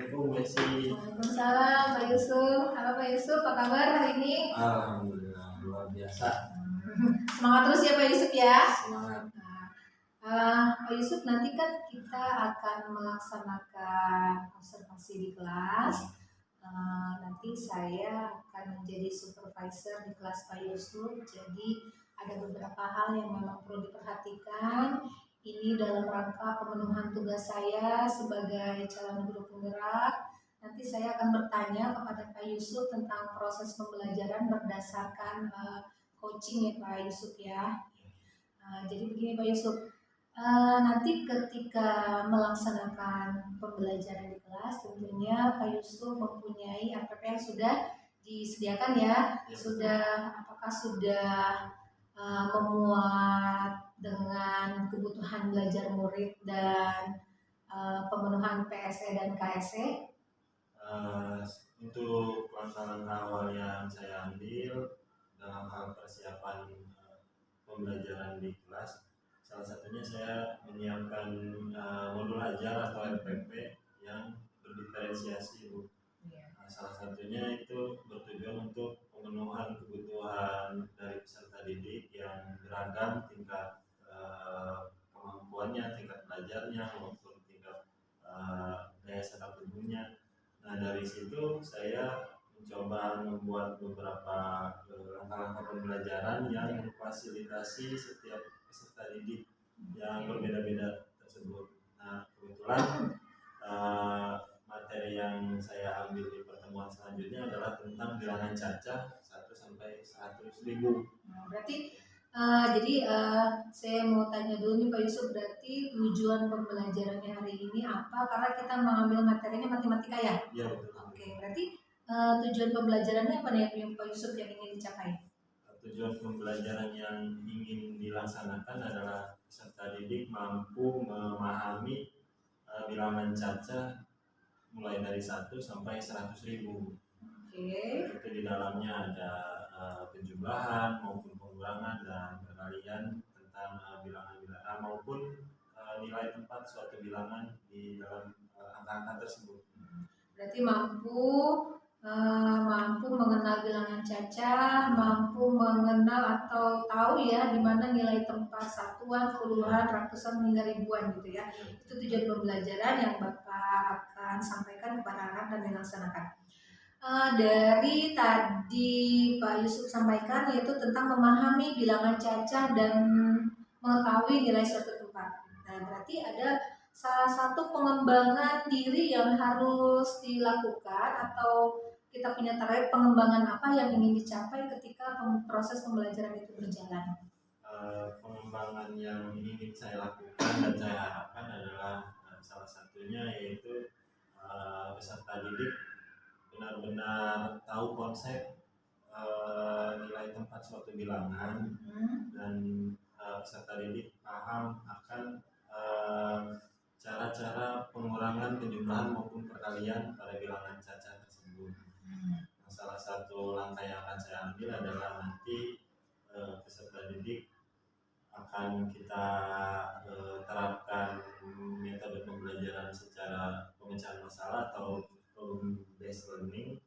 Assalamualaikum Desi. Waalaikumsalam Pak Yusuf. Halo Pak Yusuf, apa kabar hari ini? Alhamdulillah luar biasa. Semangat terus ya Pak Yusuf ya. Semangat. Pak Yusuf, nanti kan kita akan melaksanakan observasi di kelas. Nanti saya akan menjadi supervisor di kelas Pak Yusuf. Jadi ada beberapa hal yang memang perlu diperhatikan. Ini dalam rangka pemenuhan tugas saya sebagai calon guru penggerak. Nanti saya akan bertanya kepada Pak Yusuf tentang proses pembelajaran berdasarkan coaching ya Pak Yusuf ya. Jadi begini Pak Yusuf, nanti ketika melaksanakan pembelajaran di kelas, tentunya Pak Yusuf mempunyai APP yang sudah disediakan ya. Apakah sudah memuat dengan kebutuhan belajar murid dan pemenuhan PSE dan KSE? Untuk langkah-langkah awal yang saya ambil dalam hal persiapan pembelajaran di kelas, salah satunya saya menyiapkan modul ajar atau RPP yang berdiferensiasi, Bu. Salah satunya itu bertujuan untuk pemenuhan kebutuhan dari peserta didik yang beragam tingkat kemampuannya, tingkat belajarnya maupun tingkat daya serap tubuhnya. Nah, dari situ saya mencoba membuat beberapa langkah-langkah pembelajaran yang memfasilitasi setiap peserta didik yang berbeda-beda tersebut. Nah, kebetulan materi yang saya ambil di pertemuan selanjutnya adalah tentang bilangan cacah 1 sampai 100.000. Berarti jadi saya mau tanya dulu nih Pak Yusuf, berarti tujuan pembelajarannya hari ini apa? Karena kita mengambil materinya matematika ya? Iya, betul. Oke, berarti tujuan pembelajarannya apa nih Pak Yusuf yang ingin dicapai? Tujuan pembelajaran yang ingin dilaksanakan adalah peserta didik mampu memahami bilangan cacah mulai dari 1 sampai 100.000. Itu di dalamnya ada penjumlahan maupun pengurangan dan perkalian tentang bilangan-bilangan maupun nilai tempat suatu bilangan di dalam angka-angka tersebut. Berarti mampu mengenal bilangan cacah, mampu mengenal atau tahu ya di mana nilai tempat satuan, puluhan, ratusan hingga ribuan gitu ya. Itu tujuan pembelajaran yang Bapak akan sampaikan kepada anak dan dilaksanakan. Dari tadi Pak Yusuf sampaikan yaitu tentang memahami bilangan cacah dan mengetahui nilai suatu tempat. Nah, berarti ada salah satu pengembangan diri yang harus dilakukan atau kita punya target pengembangan apa yang ingin dicapai ketika proses pembelajaran itu berjalan. Pengembangan yang ingin saya lakukan dan saya harapkan adalah salah satunya yaitu peserta didik benar-benar tahu konsep nilai tempat suatu bilangan dan peserta didik paham akan cara-cara pengurangan, penjumlahan maupun perkalian pada bilangan cacah tersebut. Nah, salah satu langkah yang akan saya ambil adalah nanti peserta didik akan kita terapkan metode pembelajaran secara pemecahan masalah atau problem-based learning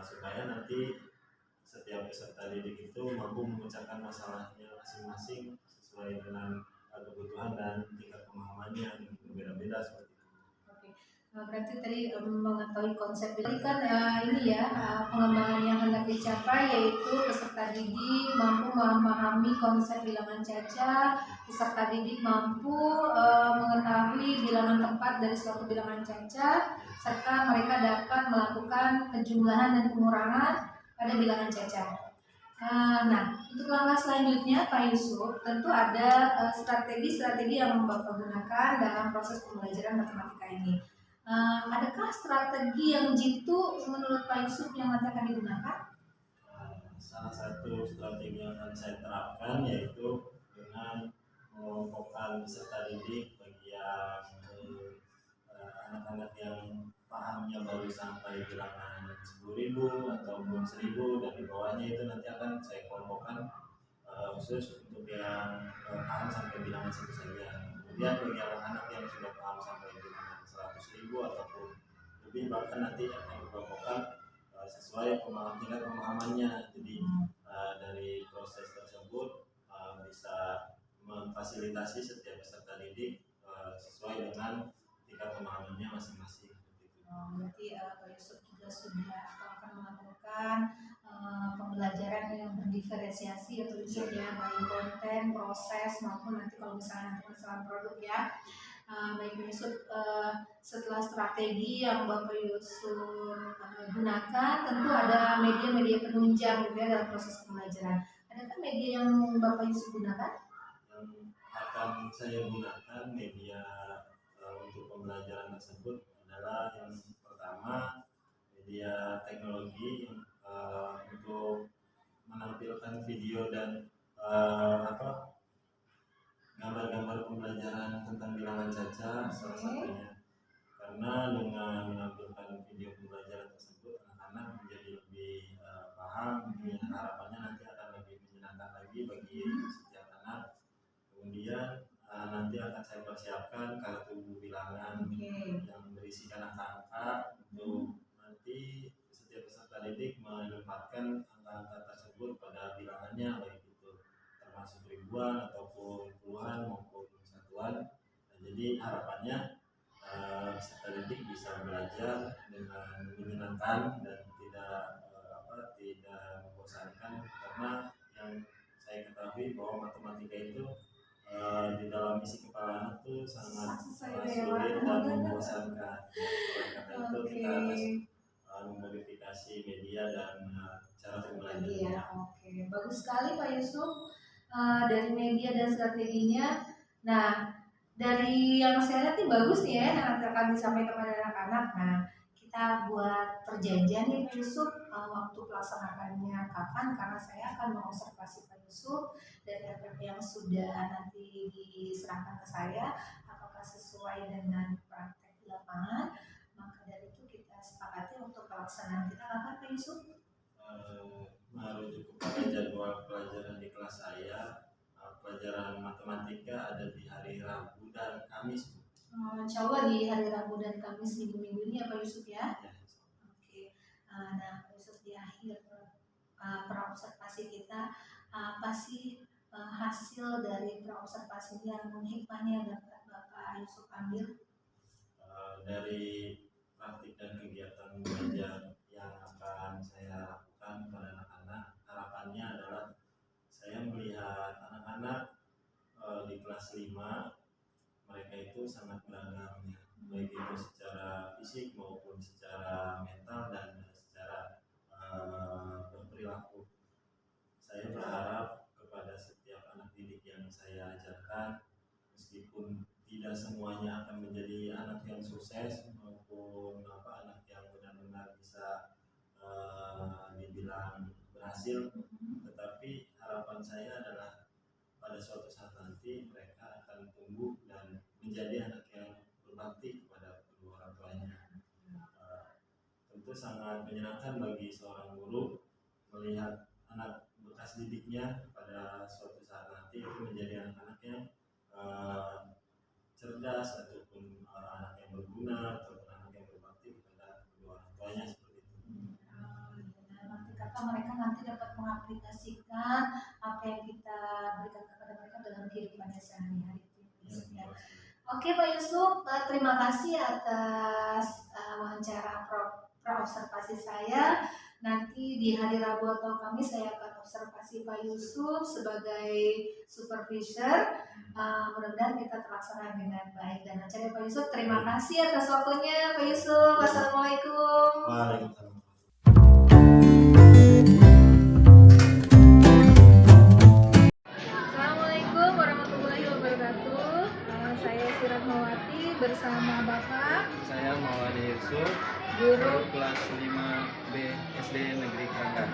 supaya nanti setiap peserta didik itu mampu memecahkan masalahnya masing-masing sesuai dengan kebutuhan dan tingkat pemahamannya yang berbeda-beda seperti itu. Oke. Berarti tadi mengetahui konsep ini kan ini ya pengembangan yang hendak dicapai yaitu peserta didik mampu memahami konsep bilangan cacah, peserta didik mampu mengetahui bilangan tempat dari suatu bilangan cacah, serta mereka dapat melakukan penjumlahan dan pengurangan pada bilangan cacah. Nah, untuk langkah selanjutnya Pak Yusuf, tentu ada strategi-strategi yang Bapak gunakan dalam proses pembelajaran matematika ini. Adakah strategi yang jitu menurut Pak Yusuf yang nanti akan digunakan? Salah satu strategi yang akan saya terapkan yaitu dengan mengelompokkan peserta didik bagi yang anak-anak yang pahamnya baru sampai bilangan 10.000 ataupun 1.000 dan di bawahnya itu nanti akan saya kelompokkan khusus untuk yang paham sampai bilangan 1 saja. Kemudian bagi anak-anak yang sudah paham sampai bilangan 100.000 ataupun Jadi bahkan nanti akan dikelompokkan sesuai tingkat pemahamannya. Jadi dari proses tersebut bisa memfasilitasi setiap peserta didik sesuai dengan tingkat pemahamannya masing-masing. Berarti Pak Yusuf juga sudah atau akan melakukan pembelajaran yang berdiferensiasi atau misalnya baik konten, proses maupun nanti kalau misalnya nanti masalah produk ya. Baik Pak Yusuf, setelah strategi yang Bapak Yusuf gunakan, tentu ada media-media penunjang gitu ya dalam proses pembelajaran. Adakah media yang Bapak Yusuf gunakan? Yang akan saya gunakan media untuk pembelajaran tersebut adalah yang pertama media teknologi untuk menampilkan video dan gambar-gambar pembelajaran tentang bilangan caca salah satunya, karena dengan menampilkan video pembelajaran tersebut anak-anak menjadi lebih paham, harapannya nanti akan lebih menyenangkan lagi bagi setiap anak. Kemudian nanti akan saya persiapkan kartu bilangan yang berisikan angka-angka untuk nanti setiap peserta didik menempatkan angka-angka tersebut pada bilangannya, baik itu termasuk ribuan ataupun puluhan maupun satuan. Jadi harapannya peserta didik bisa belajar dengan menyenangkan dan tidak membosankan, karena yang saya ketahui bahwa matematika itu di dalam isi kepala anak itu sangat sulit dan membosankan. Karena itu kita harus memodifikasi media dan cara pembelajaran. Oke, bagus sekali Pak Yusuf dari media dan strateginya. Nah, dari yang saya lihat ini bagus nih ya yang akan disampaikan kepada anak-anak. Nah, kita buat perjanjian nih Pak Yusuf waktu pelaksanakannya kapan, karena saya akan mengobservasi Pak Yusuf dari apa yang sudah nanti diserahkan ke saya apakah sesuai dengan praktek di lapangan. Maka dari itu kita sepakati untuk pelaksanaan kita kapan Pak Yusuf? Merujuk kepada jadwal pelajaran di kelas saya, pelajaran matematika ada di hari Rabu dan Kamis. Insya Allah di hari Rabu dan Kamis minggu-minggu ini ya Pak Yusuf ya? Oke. Nah Pak Yusuf, di akhir praobservasi kita apa sih hasil dari praobservasi yang hikmahnya yang dapat Bapak Yusuf ambil? Dari praktik dan kegiatan belajar yang akan saya lakukan pada anak-anak, harapannya adalah saya melihat anak-anak di kelas 5 mereka itu sangat beragam ya, baik itu secara fisik maupun secara mental dan secara berperilaku. Saya berharap kepada setiap anak didik yang saya ajarkan, meskipun tidak semuanya akan menjadi anak yang sukses maupun anak yang benar-benar bisa dibilang berhasil, tetapi harapan saya adalah pada suatu saat nanti mereka akan tumbuh dan menjadi anak yang berbakti kepada kedua orang tuanya. Tentu sangat menyenangkan bagi seorang guru melihat anak bekas didiknya pada suatu saat nanti itu menjadi anak-anak yang cerdas ataupun anak yang berguna ataupun anak yang berbakti kepada kedua orang tuanya, seperti itu. Nanti kata mereka nanti dapat mengaplikasikan apa yang kita berikan kepada mereka dalam kehidupannya sehari-hari. Oke Pak Yusuf, terima kasih atas wawancara praobservasi saya. Nanti di hari Rabu atau Kamis saya akan observasi Pak Yusuf sebagai supervisor. Mudah-mudahan kita terlaksana dengan baik dan lancar ya Pak Yusuf. Terima kasih atas waktunya Pak Yusuf. Wassalamualaikum. Waalaikumsalam. Assalamualaikum warahmatullahi wabarakatuh. Saya Sirahmawati bersama Bapak. Saya Mawadi Yusuf, Guru kelas 5B SD Negeri Keranggan.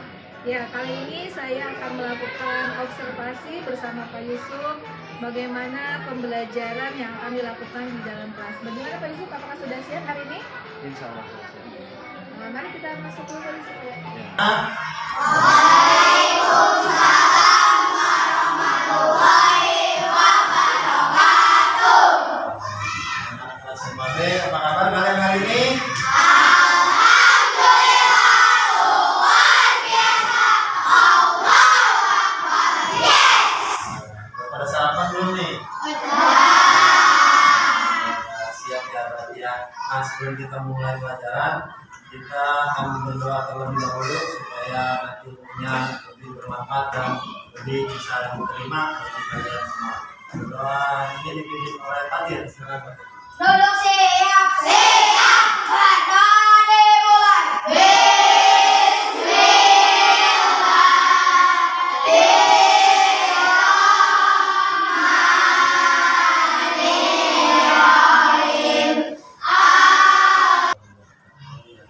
Ya, kali ini saya akan melakukan observasi bersama Pak Yusuf bagaimana pembelajaran yang akan dilakukan di dalam kelas. Bagaimana Pak Yusuf, apakah sudah siap hari ini? Insya Allah sudah siap. Mari kita masuk dulu Pak Yusuf ya. Waalaikumsalam warahmatullahi wabarakatuh. Semuanya, apa kabar kalian hari ini? memulai pelajaran, kita akan berdoa terlebih dahulu supaya nanti ilmunya lebih bermanfaat dan lebih bisa diterima oleh kalian semua. Berdoa ini dipimpin oleh Fatir. Silakan Fatir. Duduk siap. Siap. Berdoa dimulai.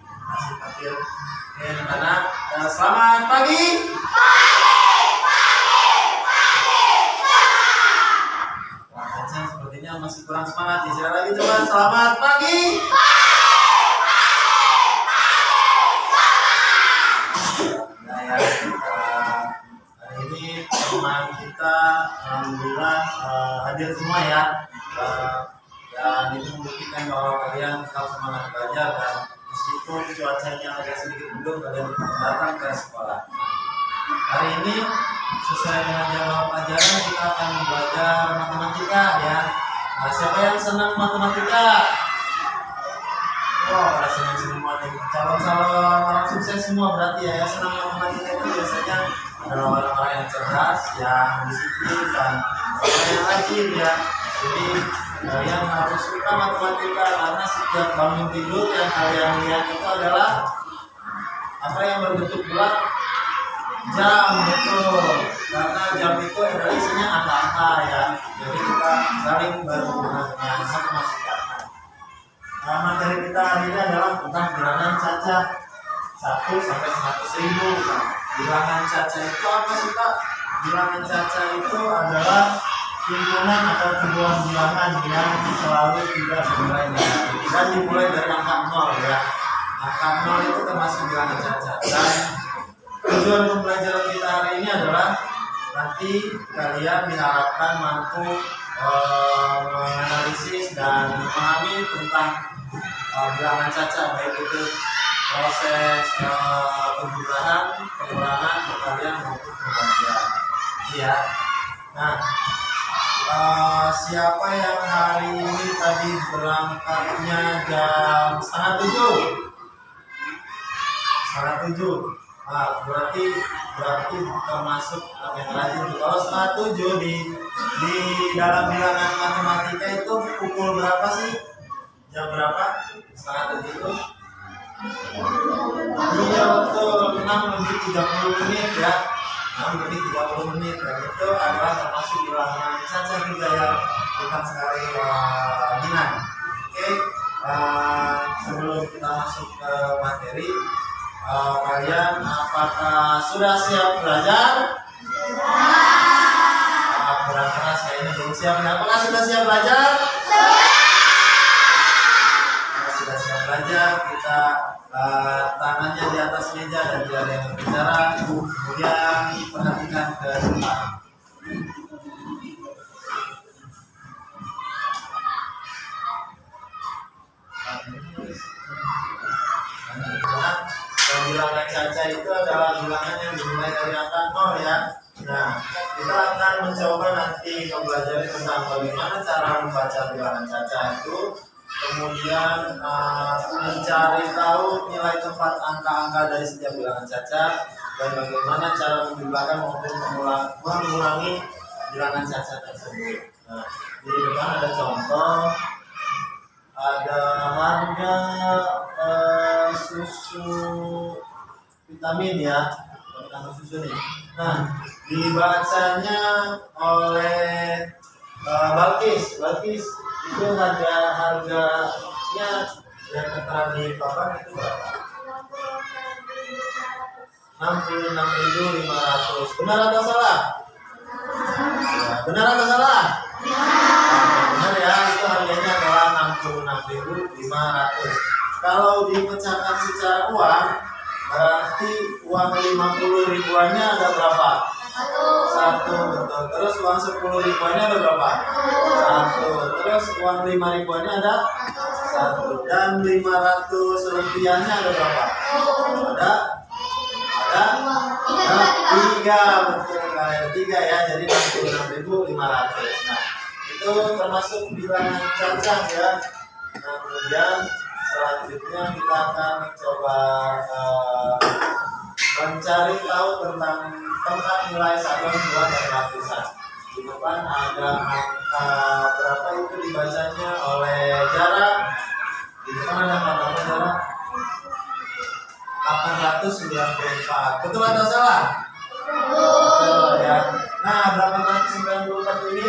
Terima kasih Fatir. Oke anak-anak, selamat pagi. Wah, Hansel sepertinya masih kurang semangat. Sekali lagi coba selamat pagi. Nah ya, hari ini teman kita alhamdulillah hadir semua ya. Dan itu membuktikan bahwa kalian tetap semangat belajar dan meskipun cuacanya agak sedikit mendung, kalian datang ke sekolah. Hari ini sesuai dengan jadwal pelajaran kita akan belajar matematika ya. Nah, siapa yang senang matematika? Wah, pada senang semua nih. Calon-calon orang sukses semua berarti ya. Yang senang matematika itu biasanya adalah orang-orang yang cerdas, yang disiplin dan orang yang rajin ya. Jadi kalian harus suka matematika karena setiap bangun tidur yang kalian lihat itu adalah apa yang berbentuk bulat, jam, betul. Karena jam itu adalah isinya angka-angka ya. Jadi kita saling berhubungan dengan matematika. Nah, materi kita hari ini adalah tentang bilangan caca 1 sampai 100.000. Bilangan caca itu apa sih Pak? Bilangan caca itu adalah himpunan atau kumpulan bilangan yang selalu tidak dimulai negatif dan dimulai dari angka 0 ya. Angka 0 itu termasuk bilangan caca. Dan tujuan pembelajaran kita hari ini adalah nanti kalian diharapkan mampu menganalisis dan memahami tentang bilangan caca, baik itu proses penjumlahan, pengurangan, perkalian maupun pembagian. Iya. Nah, siapa yang hari ini tadi berangkatnya jam 6:30? 6:30. Nah, berarti termasuk yang rajin. Kalau 6:30 di dalam bilangan matematika itu pukul berapa sih? Jam berapa? 6:30 itu? Iya betul, 6:30 ya. 6:30 dan itu adalah termasuk bilangan caca juga ya, bukan sekali bilangan. Oke, sebelum kita masuk ke materi, kalian apakah sudah siap belajar? Kurang keras kayaknya belum siap. Apakah sudah siap belajar? Sudah siap belajar, kita tangannya di atas meja dan tidak ada yang berbicara, kemudian perhatikan ke depan. Bilangan caca itu adalah bilangan yang dimulai dari angka 0 ya. Nah, kita akan mencoba nanti mempelajari tentang bagaimana cara membaca bilangan caca itu, kemudian mencari tahu nilai tempat angka-angka dari setiap bilangan caca, dan bagaimana cara menjumlahkan maupun mengurangi bilangan caca tersebut. Nah, di depan ada contoh, ada harga susu vitamin ya, bukan susu nih. Nah, dibacanya oleh Balkis itu harganya yang tertera di papan itu berapa? 66.500. Benar atau salah? Benar atau salah? Benar ya, itu harganya adalah 66.500. Kalau dipecahkan secara uang, berarti uang 50 ribuannya ada berapa? 1, betul. Terus uang 10 ribuannya ada berapa? 1. Terus uang 5 ribuannya ada 1. Dan 500 rupiahnya ada berapa? Ada 3, betul. Ada 3 ya, jadi 66.500. Nah, itu termasuk bilangan caca ya. Nah, kemudian selanjutnya kita akan coba mencari tahu tentang tempat nilai satuan, dua, dan ratusan. Di depan ada angka berapa itu dibacanya oleh jarak. Di depan ada angka jarak 894. Betul atau salah? Betul ya. Nah, 894 ini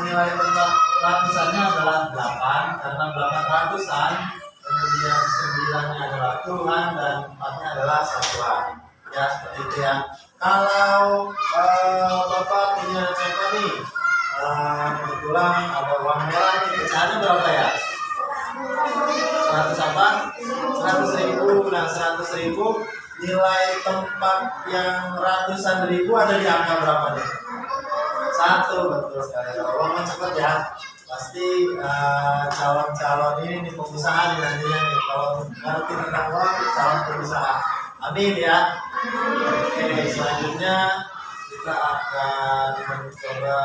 nilai tempat ratusannya adalah 8 karena 800-an, kemudian 9-nya adalah Tuhan dan 4-nya adalah satuan. Ya, seperti itu ya. Kalau Bapak punya contoh nih, kebetulan ada uang merah nih, pecahannya berapa ya? 100 apa? 100.000. Nah, 100.000 nilai tempat yang ratusan ribu ada di angka berapa nih? 1, betul sekali. Kalau uang cepat ya, pasti calon-calon ini nih pengusaha nih nantinya nih. Kalau ngerti tentang uang, calon pengusaha. Amin ya. Oke, selanjutnya kita akan mencoba.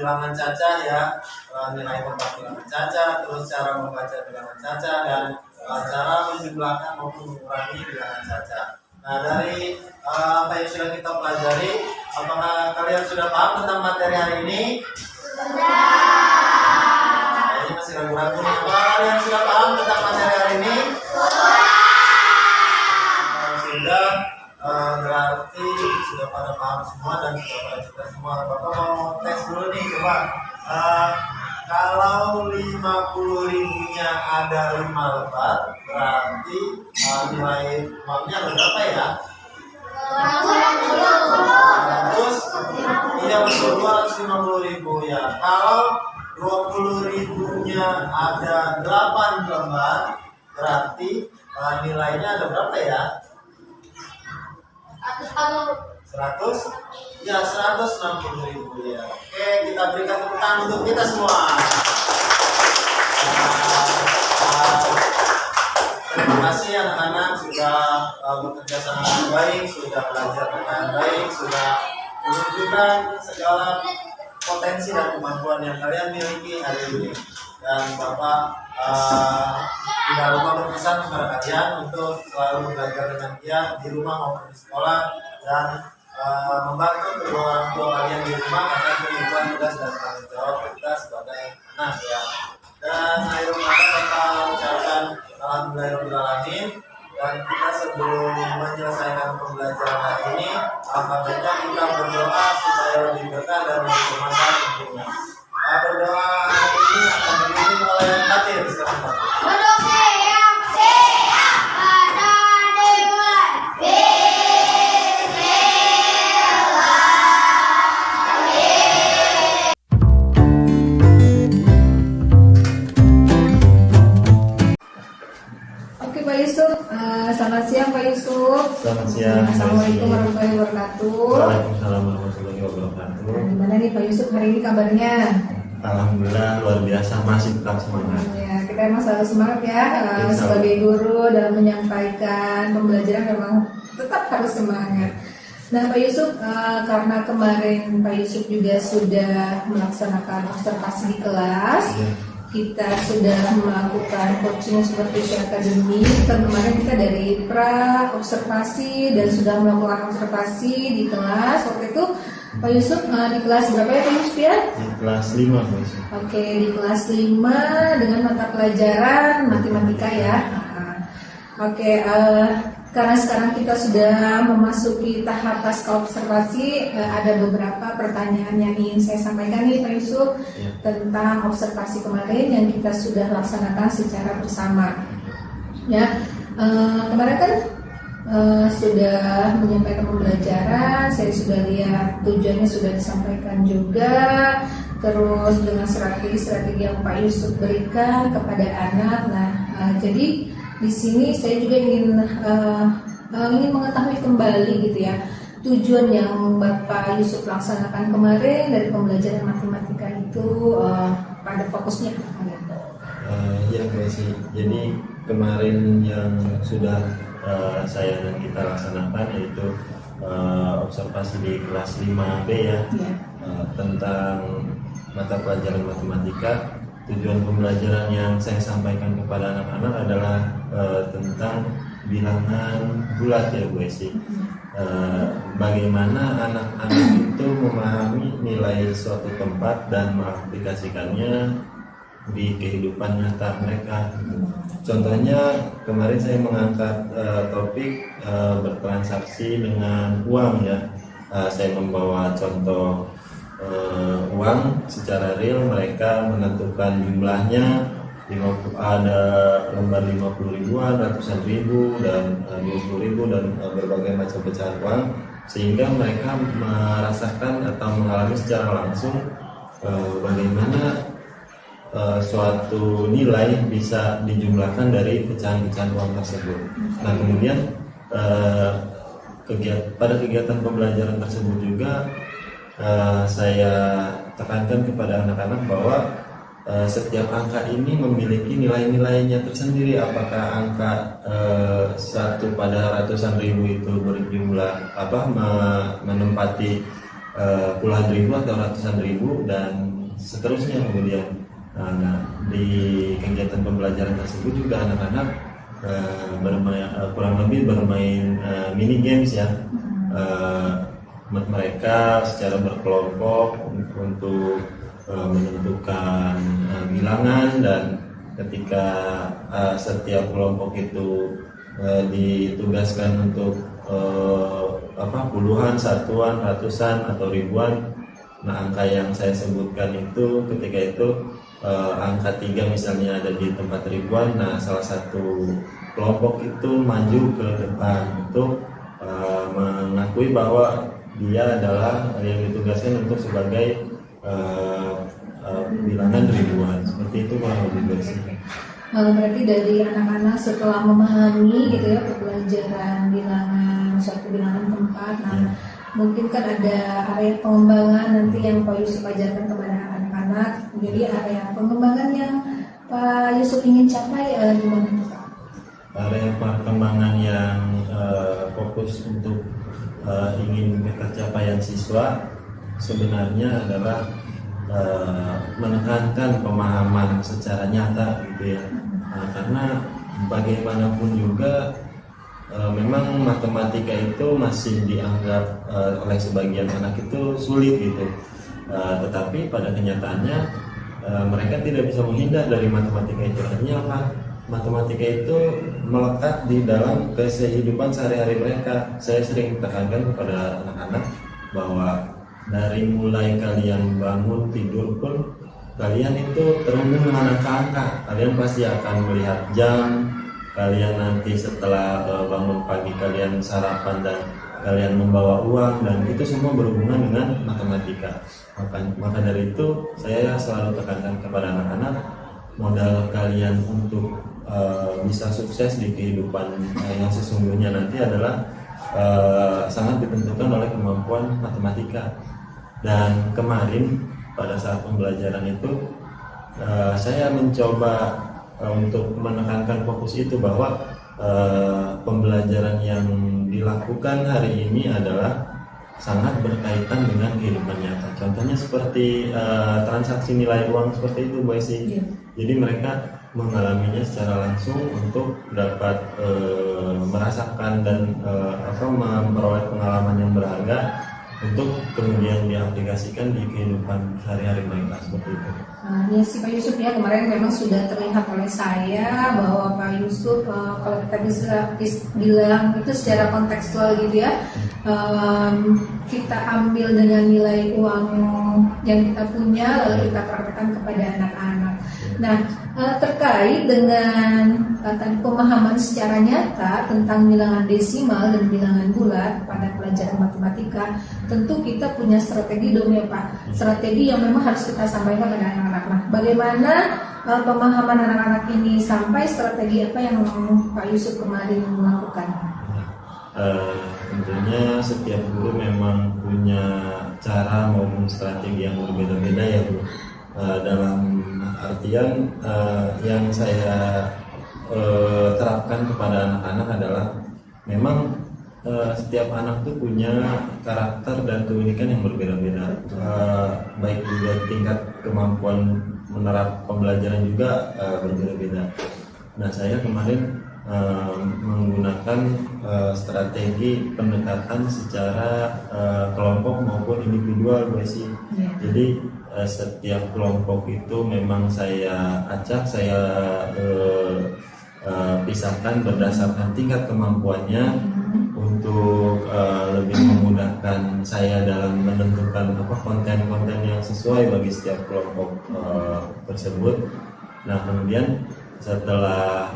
Bilangan caca ya, nilai tempat bilangan caca, terus cara membaca bilangan caca dan cara menjumlahkan maupun mengurangi bilangan caca. Nah, dari apa yang sudah kita pelajari, apakah kalian sudah paham tentang materi hari ini? Kayaknya masih ragu-ragu nih. Apakah kalian sudah paham tentang materi hari ini? Sudah, berarti sudah pada paham semua dan sudah pada juga semua. Bapak mau tes dulu nih, coba. Kalau 50.000-nya ada 5 lembar, berarti nilai uangnya ada berapa ya? 200. Iya betul, 250.000 ya. Kalau 20.000-nya ada 8 lembar, berarti nilainya ada berapa ya? 100? Ya, 160.000 ya. Oke, kita berikan tepuk tangan untuk kita semua. Terima kasih anak-anak sudah bekerja sangat baik, sudah belajar dengan baik, sudah menunjukkan segala potensi dan kemampuan yang kalian miliki hari ini. Dan Bapak tidak lupa berpesan kepada kalian untuk selalu belajar dengan giat di rumah maupun di sekolah dan membantu kedua orang tua kalian di rumah karena kehidupan tugas dan tanggung jawab kita sebagai anak ya. Dan akhir kata kita ucapkan alhamdulillahirobbilalamin. Dan kita sebelum menyelesaikan pembelajaran hari ini, alhamdulillah kita berdoa supaya lebih berkah dan bermanfaat tentunya. Berdoa hari ini akan dipimpin oleh Fatir sekarang. Oke Pak Yusuf, selamat siang Pak Yusuf. siang. Assalamualaikum warahmatullahi wabarakatuh. Waalaikumsalam warahmatullahi wabarakatuh. Nah, gimana nih Pak Yusuf hari ini kabarnya? Alhamdulillah luar biasa, masih tetap semangat. Ya, kita emang selalu semangat ya Insya sebagai guru dalam menyampaikan pembelajaran memang tetap harus semangat. Nah Pak Yusuf, karena kemarin Pak Yusuf juga sudah melaksanakan observasi di kelas, Ya. kita sudah melakukan coaching seperti akademi. Dan kemarin kita dari pra observasi dan sudah melakukan observasi di kelas. Waktu itu Pak Yusuf di kelas berapa ya Pak Yusuf ya? Di kelas 5 Bu. Oke, di kelas 5 dengan mata pelajaran matematika ya. Oke, karena sekarang kita sudah memasuki tahap pasca observasi, ada beberapa pertanyaan yang ingin saya sampaikan nih Pak Yusuf Ya. tentang observasi kemarin yang kita sudah laksanakan secara bersama. Ya, kemarin kan sudah menyampaikan pembelajaran, saya sudah lihat tujuannya sudah disampaikan juga, terus dengan strategi-strategi yang Pak Yusuf berikan kepada anak. Nah, jadi di sini saya juga ingin mengetahui kembali gitu ya tujuan yang Bapak Yusuf laksanakan kemarin dari pembelajaran matematika itu pada fokusnya apa gitu. Ya Bu Esi, jadi kemarin yang sudah saya dan kita laksanakan yaitu observasi di kelas 5B ya, tentang mata pelajaran matematika. Tujuan pembelajaran yang saya sampaikan kepada anak-anak adalah tentang bilangan bulat ya Bu Esi. Bagaimana anak-anak itu memahami nilai suatu tempat dan mengaplikasikannya di kehidupan nyata mereka. Contohnya kemarin saya mengangkat topik bertransaksi dengan uang ya. Saya membawa contoh uang secara real, mereka menentukan jumlahnya, ada lembar 50 ribuan, ratusan ribu, dan 20 ribu, dan berbagai macam pecahan uang, sehingga mereka merasakan atau mengalami secara langsung bagaimana suatu nilai bisa dijumlahkan dari pecahan-pecahan uang tersebut. Nah kemudian pada kegiatan pembelajaran tersebut juga saya tekankan kepada anak-anak bahwa setiap angka ini memiliki nilai-nilainya tersendiri. Apakah angka 1 pada ratusan ribu itu berjumlah menempati puluhan ribu atau ratusan ribu dan seterusnya. Kemudian di kegiatan pembelajaran tersebut juga anak-anak kurang lebih bermain mini games ya. Mereka secara berkelompok untuk menentukan bilangan, dan ketika setiap kelompok itu ditugaskan untuk puluhan, satuan, ratusan atau ribuan. Nah angka yang saya sebutkan itu ketika itu angka 3 misalnya ada di tempat ribuan. Nah salah satu kelompok itu maju ke depan untuk mengakui bahwa dia adalah yang ditugaskan untuk sebagai bilangan ribuan. Seperti itu kurang lebih bersih. Berarti dari anak-anak setelah memahami gitu ya pembelajaran bilangan, suatu bilangan tempat, mungkin kan ada area pengembangan nanti yang Pak Yusuf ajarkan kepada anak-anak. Jadi area pengembangan yang Pak Yusuf ingin capai di mana itu Pak? Area perkembangan yang fokus untuk ingin ketercapaian siswa sebenarnya adalah menekankan pemahaman secara nyata gitu ya. Karena bagaimanapun juga memang matematika itu masih dianggap oleh sebagian anak itu sulit gitu. Tetapi pada kenyataannya mereka tidak bisa menghindar dari matematika itu. Artinya apa? Matematika itu melekat di dalam kehidupan sehari-hari mereka. Saya sering tekankan kepada anak-anak bahwa dari mulai kalian bangun tidur pun kalian itu terhubung dengan angka-angka. Kalian pasti akan melihat jam. Kalian nanti setelah bangun pagi kalian sarapan dan kalian membawa uang, dan itu semua berhubungan dengan matematika. Maka dari itu saya selalu tekankan kepada anak-anak, modal kalian untuk bisa sukses di kehidupan yang sesungguhnya nanti adalah sangat ditentukan oleh kemampuan matematika. Dan kemarin pada saat pembelajaran itu saya mencoba untuk menekankan fokus itu bahwa pembelajaran yang dilakukan hari ini adalah sangat berkaitan dengan kehidupan nyata. Contohnya seperti transaksi nilai uang seperti itu, Bu Esi. Jadi mereka mengalaminya secara langsung untuk dapat merasakan dan memperoleh pengalaman yang berharga untuk kemudian diaplikasikan di kehidupan sehari-hari mereka seperti itu. Ya sih Pak Yusuf ya, kemarin memang sudah terlihat oleh saya bahwa Pak Yusuf kalau kita bisa bilang itu secara kontekstual gitu ya, kita ambil dengan nilai uang yang kita punya lalu kita praktekkan kepada anak-anak. Nah, terkait dengan tadi pemahaman secara nyata tentang bilangan desimal dan bilangan bulat pada pelajaran matematika, tentu kita punya strategi dong ya Pak, strategi yang memang harus kita sampaikan pada anak-anak. Nah, bagaimana pemahaman anak-anak ini sampai strategi apa yang Pak Yusuf kemarin melakukan? Tentunya setiap guru memang punya cara maupun strategi yang berbeda-beda ya Bu. Dalam artian yang saya terapkan kepada anak-anak adalah memang setiap anak tuh punya karakter dan keunikan yang berbeda-beda, baik juga tingkat kemampuan menerap pembelajaran juga berbeda-beda. Nah, saya kemarin menggunakan strategi pendekatan secara kelompok maupun individual, Bu Esi. Jadi setiap kelompok itu memang saya acak, saya pisahkan berdasarkan tingkat kemampuannya untuk lebih memudahkan saya dalam menentukan konten-konten yang sesuai bagi setiap kelompok tersebut. Nah, kemudian setelah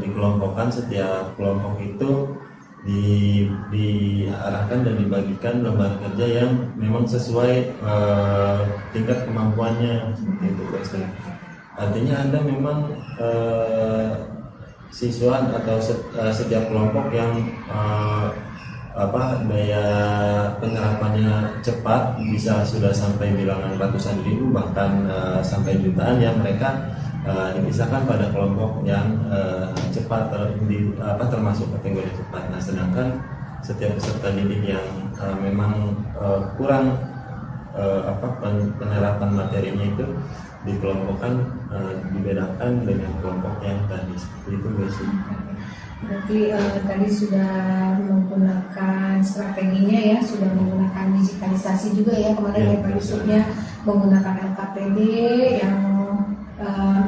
dikelompokkan, setiap kelompok itu diarahkan dan dibagikan lembar kerja yang memang sesuai tingkat kemampuannya seperti itu, guys. Artinya Anda memang siswa atau setiap kelompok yang daya penerapannya cepat, bisa sudah sampai bilangan ratusan ribu bahkan sampai jutaan, ya mereka dipisahkan pada kelompok yang cepat termasuk kategori cepat. Nah, sedangkan setiap peserta didik yang memang kurang penerapan materinya itu dikelompokkan, dibedakan dengan kelompok yang tadi seperti itu, guys. Berarti tadi sudah menggunakan strateginya ya, sudah menggunakan digitalisasi juga ya kemarin ya Pak Yusufnya, menggunakan LKPD yang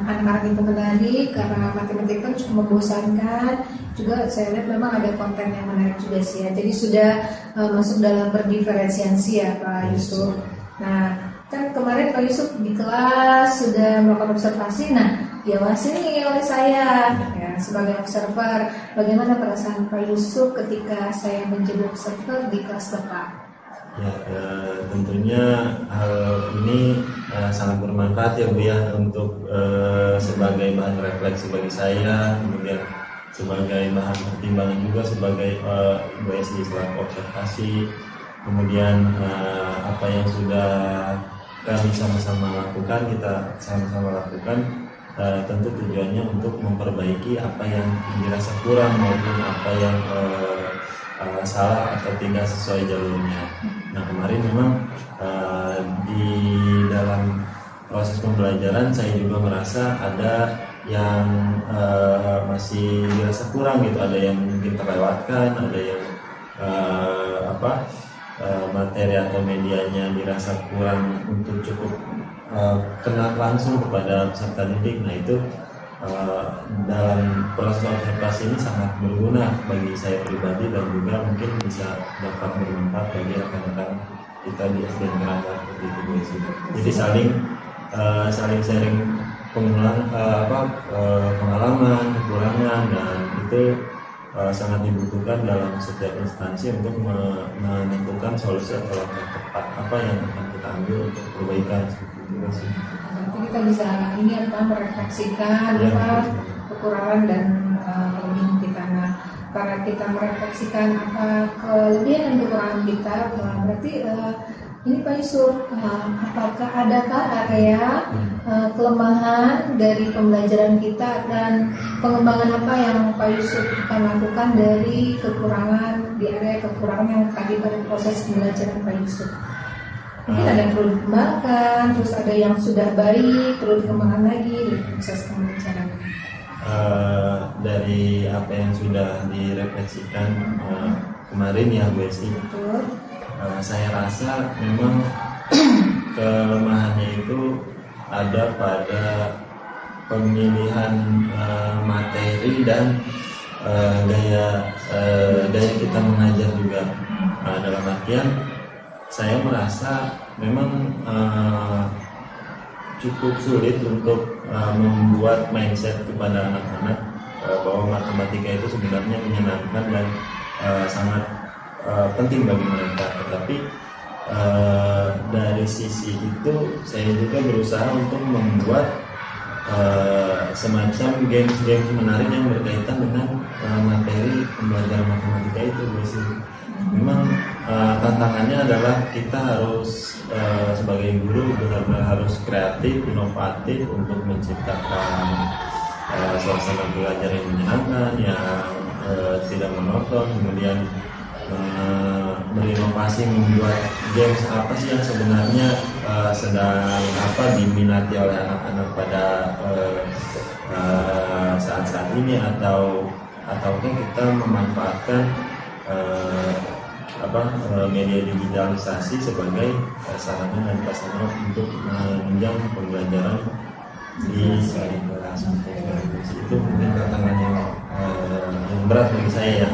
anak-anak itu menarik karena matematika cukup membosankan. Juga saya lihat memang ada konten yang menarik juga sih ya. Jadi sudah masuk dalam berdiferensiasi ya Pak Yusuf. Nah, kan kemarin Pak Yusuf di kelas sudah melakukan observasi. Nah, diawasi nih oleh saya ya, sebagai observer. Bagaimana perasaan Pak Yusuf ketika saya menjadi observer di kelas Bapak? Ya, tentunya hal ini sangat bermanfaat ya Bu ya, untuk sebagai bahan refleksi bagi saya, kemudian sebagai bahan pertimbangan juga sebagai Bu Esi selaku observasi. Kemudian apa yang sudah kami sama-sama lakukan, kita sama-sama lakukan, tentu tujuannya untuk memperbaiki apa yang dirasa kurang maupun apa yang salah atau tidak sesuai jalurnya. Nah, kemarin memang di dalam proses pembelajaran saya juga merasa ada yang masih dirasa kurang gitu, ada yang mungkin terlewatkan, ada yang materi atau medianya dirasa kurang untuk cukup kena langsung kepada peserta didik. Nah, itu dalam proses observasi ini sangat berguna bagi saya pribadi dan juga mungkin bisa dapat bermanfaat bagi rekan-rekan kita di SD Negeri seperti itu, guys. Jadi saling sharing pengalaman, kekurangan, dan itu sangat dibutuhkan dalam setiap instansi untuk menentukan solusi atau langkah tepat apa yang akan kita ambil untuk perbaikan seperti itu, guys. Nanti kita bisa merefleksikan kekurangan dan kelebihan kita. Nah, karena kita merefleksikan apa kelebihan dan kekurangan kita, berarti ini Pak Yusuf, apakah adakah area kelemahan dari pembelajaran kita dan pengembangan apa yang Pak Yusuf akan lakukan dari kekurangan di area kekurangan yang tadi pada proses pembelajaran Pak Yusuf? Mungkin ada yang perlu dikembangkan, terus ada yang sudah baik, perlu dikembangkan lagi di proses pembelajaran. Dari apa yang sudah direfleksikan kemarin ya Bu Esti, saya rasa memang kelemahannya itu ada pada pemilihan materi dan gaya kita mengajar juga. Dalam artian saya merasa memang cukup sulit untuk membuat mindset kepada anak-anak bahwa matematika itu sebenarnya menyenangkan dan sangat penting bagi mereka. Tetapi dari sisi itu saya juga berusaha untuk membuat semacam games menarik yang berkaitan dengan materi pembelajaran matematika itu. Memang tantangannya adalah kita harus sebagai guru benar-benar harus kreatif, inovatif untuk menciptakan suasana belajar yang menyenangkan, yang tidak monoton, kemudian berinovasi membuat games apa sih yang sebenarnya sedang diminati oleh anak-anak pada saat-saat ini, ataukah kita memanfaatkan media digitalisasi sebagai sarana dan prasarana untuk menunjang pembelajaran di kelas. Itu mungkin tantangan yang berat bagi saya ya.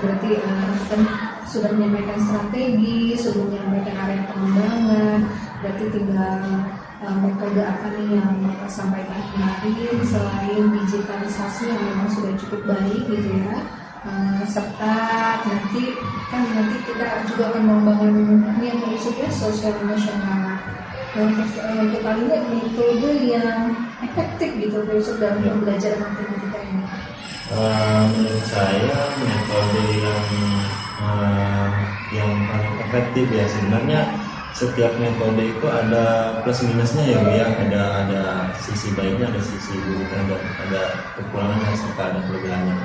Berarti kan sudah menyampaikan strategi, sudah menyampaikan area pengembangan, berarti tinggal metode apa nih yang Bapak sampaikan kemarin selain digitalisasi yang memang sudah cukup baik gitu ya, serta nanti kita juga akan membangun yang maksudnya sosial emosional. Untuk kali ini metode yang efektif gitu Pak dalam pembelajaran matematika ini. Menurut saya metode yang paling efektif ya, sebenarnya setiap metode itu ada plus minusnya ya Bu ya, ada sisi baiknya, ada sisi buruknya, ada kekurangannya serta ada kelebihannya.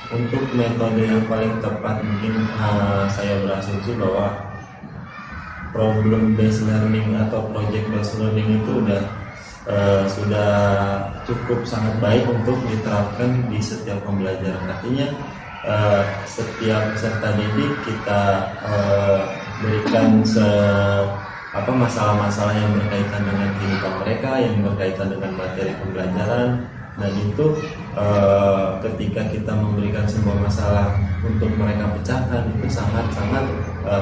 Untuk metode yang paling tepat mungkin saya berasumsi bahwa problem based learning atau project based learning itu sudah cukup sangat baik untuk diterapkan di setiap pembelajaran. Artinya setiap peserta didik kita berikan masalah-masalah yang berkaitan dengan kehidupan mereka, yang berkaitan dengan materi pembelajaran, dan itu ketika kita memberikan sebuah masalah untuk mereka pecahkan, itu sangat-sangat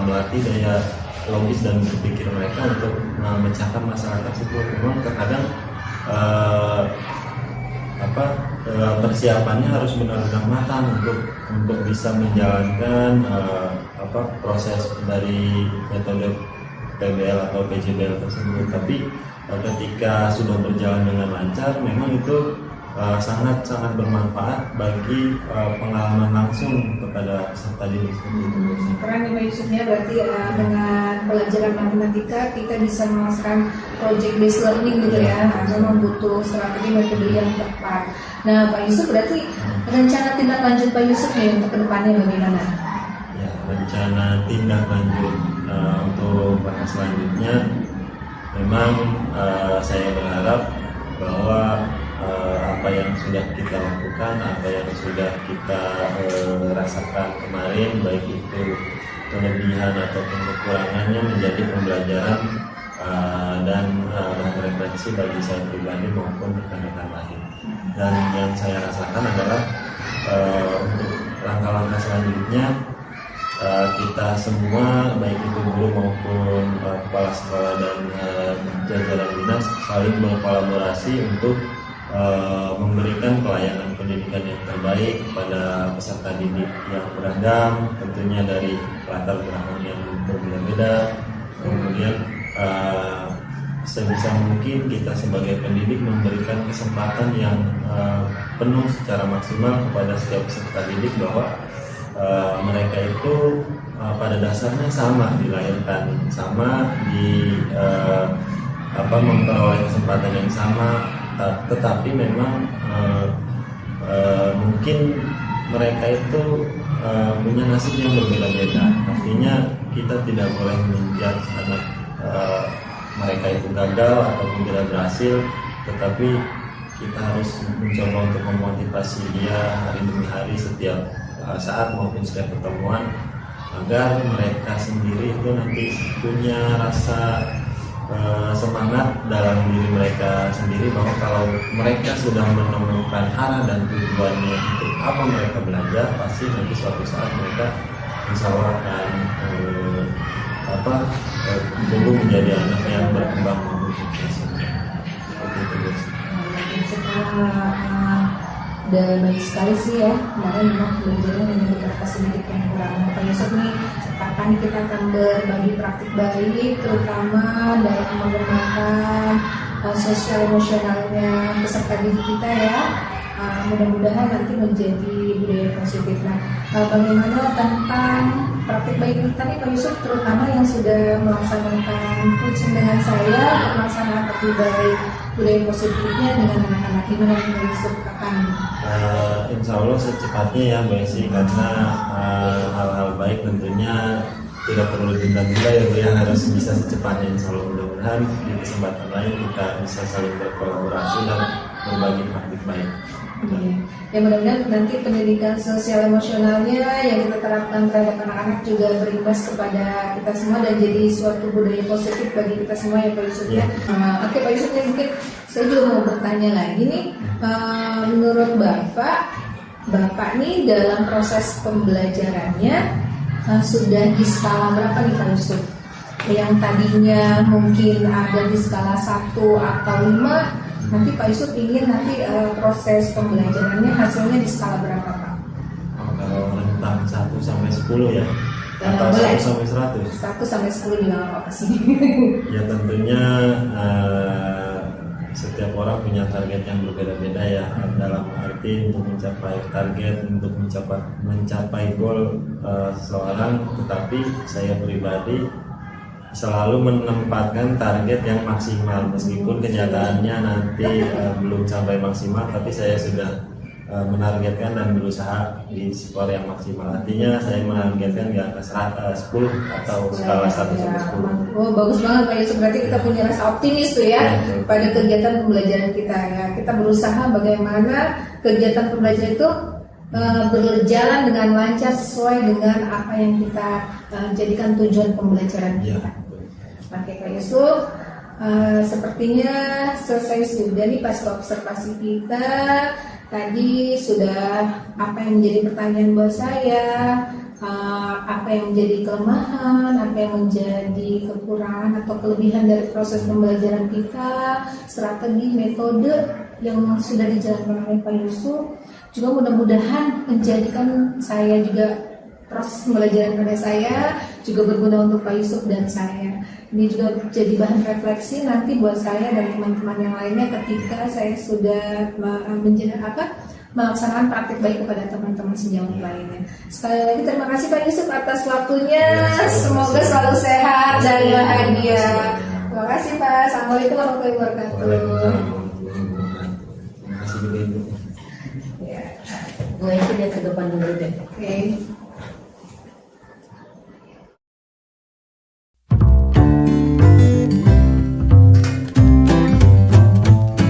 melatih daya logis dan berpikir mereka untuk memecahkan masalah tersebut. Memang terkadang persiapannya harus benar-benar matang untuk bisa menjalankan proses dari metode PBL atau PJBL tersebut. Tapi ketika sudah berjalan dengan lancar, memang itu sangat-sangat bermanfaat bagi pengalaman langsung kepada peserta didik. Keren nih Pak Yusufnya, berarti dengan pelajaran matematika kita bisa melaksanakan project based learning gitu ya, memang butuh strategi metode yang tepat. Nah Pak Yusuf, berarti rencana tindak lanjut Pak Yusuf nih untuk kedepannya bagaimana? Ya, rencana tindak lanjut untuk bahas selanjutnya, memang saya berharap bahwa apa yang sudah kita lakukan, apa yang sudah kita rasakan kemarin, baik itu kelebihan ataupun kekurangannya, menjadi pembelajaran dan bahan referensi bagi saya pribadi maupun rekan-rekan lain. Dan yang saya rasakan adalah untuk langkah-langkah selanjutnya, kita semua baik itu guru maupun kepala sekolah dan jajaran dinas saling berkolaborasi untuk memberikan pelayanan pendidikan yang terbaik kepada peserta didik yang beragam, tentunya dari latar belakang yang berbeda-beda, kemudian sebisa mungkin kita sebagai pendidik memberikan kesempatan yang penuh secara maksimal kepada setiap peserta didik bahwa mereka itu pada dasarnya sama dilahirkan, sama memperoleh kesempatan yang sama, tetapi memang mungkin mereka itu punya nasib yang berbeda-beda. Artinya kita tidak boleh menjudge anak mereka itu gagal ataupun tidak berhasil, tetapi kita harus mencoba untuk memotivasi dia hari demi hari setiap saat maupun setiap pertemuan, agar mereka sendiri itu nanti punya rasa semangat dalam diri mereka sendiri, bahwa kalau mereka sudah menemukan arah dan tujuannya untuk apa mereka belajar, pasti nanti suatu saat mereka insya Allah akan tumbuh menjadi anak yang berkembang maupun sukses. Seperti itu guys. Udah baik sekali sih ya, kemarin memang belajarnya dengan beberapa sedikit yang kurang. Pak Yusuf nih, kapan kita akan berbagi praktik baik, terutama dalam menggunakan sosial emosionalnya peserta didik kita ya. Mudah-mudahan nanti menjadi budaya positif. Nah, bagaimana tentang praktik baik ini tadi Pak Yusuf, terutama yang sudah melaksanakan coaching dengan saya, melaksanakan praktik baik budaya positifnya dengan anak-anak, gimana Pak Yusuf kapan? Insya Allah secepatnya ya Mbak Esi, karena hal-hal baik tentunya tidak perlu ditunda-tunda ya Bu, yang harus bisa secepatnya. Insya Allah, mudah-mudahan di kesempatan lain kita bisa saling berkolaborasi dan berbagi praktik baik. Ya mudah-mudahan nanti pendidikan sosial emosionalnya yang kita terapkan terhadap anak-anak juga berimbas kepada kita semua dan jadi suatu budaya positif bagi kita semua ya Pak Yusuf ya. Oke Pak Yusuf, mungkin saya juga mau bertanya lagi nih, menurut Bapak nih dalam proses pembelajarannya sudah di skala berapa nih Pak Yusuf? Yang tadinya mungkin ada di skala 1 atau 5, nanti Pak Yusuf ingin nanti proses pembelajarannya hasilnya di skala berapa Pak? Kalau rentang 1 sampai 10 ya? Atau 1 sampai 100? 1 sampai 10 juga apa sih? Ya tentunya setiap orang punya target yang berbeda-beda ya, dalam arti untuk mencapai target, untuk mencapai goal seseorang. Tetapi saya pribadi selalu menempatkan target yang maksimal, meskipun kenyataannya nanti belum sampai maksimal, tapi saya sudah menargetkan dan berusaha di skor yang maksimal. Artinya saya menargetkan di angka 10 atau skala 1 sampai 10. Oh bagus banget Pak Yusuf, berarti kita punya rasa optimis tuh ya pada kegiatan pembelajaran kita ya. Kita berusaha bagaimana kegiatan pembelajaran itu berjalan dengan lancar sesuai dengan apa yang kita jadikan tujuan pembelajaran kita. Oke Pak Yusuf, sepertinya selesai sudah nih pasca observasi kita. Tadi sudah apa yang menjadi pertanyaan buat saya, apa yang menjadi kelemahan, apa yang menjadi kekurangan atau kelebihan dari proses pembelajaran kita, strategi, metode yang sudah dijalankan oleh Pak Yusuf. Juga mudah-mudahan menjadikan saya juga proses pembelajaran pada saya juga berguna untuk Pak Yusuf dan saya. Ini juga jadi bahan refleksi nanti buat saya dan teman-teman yang lainnya ketika saya sudah melaksanakan praktik baik kepada teman-teman sejauh lainnya. Sekali lagi terima kasih Pak Yusuf atas waktunya. Semoga selalu sehat dan bahagia. Terima kasih Pak. Assalamualaikum warahmatullahi wabarakatuh. Terima kasih juga Ibu. Ya. Gue itu dia ke depan dulu deh. Oke.